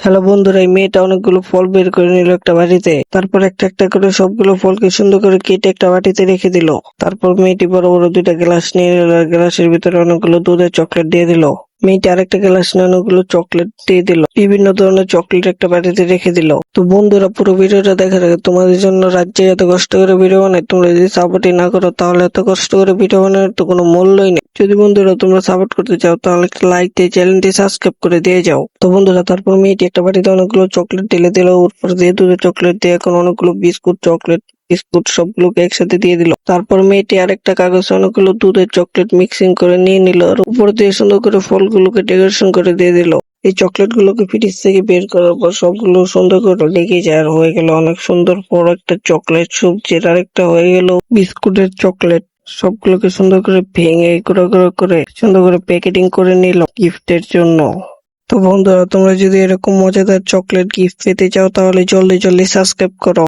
Hello বন্ধুরা, এই মেয়েটা অনেকগুলো ফল বের করে নিল একটা বাটিতে। তারপর একটা একটা করে সবগুলো ফলকে সুন্দর করে কেটে একটা বাটিতে রেখে দিল। তারপর মেয়েটি বড় বড় দুইটা গ্লাস নিয়ে নিল আর গ্লাসের ভিতরে অনেকগুলো দুধের চকলেট দিয়ে দিল। মেয়েটি আরেকটা গ্লাস নিয়ে অনেকগুলো চকলেট দিয়ে দিল। বিভিন্ন ধরনের চকলেট একটা বাটিতে রেখে দিল। তো বন্ধুরা, পুরো ভিডিওটা দেখার আগে তোমাদের জন্য রাজ্যে এত কষ্ট করে ভিডিও বানাই, তোমরা যদি সাপোর্টই না করো তাহলে এত কষ্ট করে ভিডিও বানানোর তো কোনো মূল্যই নেই। যদি বন্ধুরা তোমরা সাপোর্ট করতে চাও তাহলে একটা লাইক দিয়ে চ্যানেলটি সাবস্ক্রাইব করে দিয়ে যাও। তো বন্ধুরা, তারপর মেয়েটি একটা বাটিতে অনেকগুলো চকলেট ঢেলে দিল, উপর দিয়ে দুধের চকলেট দিয়ে এখন অনেকগুলো বিস্কুট সবগুলোকে একসাথে দিয়ে দিল। তারপর মেয়েটি আরেকটা কাগজে অনেকগুলো দুধের চকলেট মিক্সিং করে নিয়ে নিল আর উপর দিয়ে সুন্দর করে ফলগুলোকে ডেকোরেশন করে দিয়ে দিল। এই চকলেট গুলোকে ফ্রিজ থেকে বের করার পর সবগুলো সুন্দর করে লেগে যায় আর হয়ে গেল অনেক সুন্দর বড় একটা চকলেট সবজির। আরেকটা হয়ে গেল বিস্কুটের চকলেট। সবগুলোকে সুন্দর করে ভেঙে করে সুন্দর করে প্যাকেটিং করে নিল গিফটের জন্য। তো বন্ধুরা, তোমরা যদি এরকম মজাদার চকলেট গিফট পেতে চাও তাহলে জলদি সাবস্ক্রাইব করো।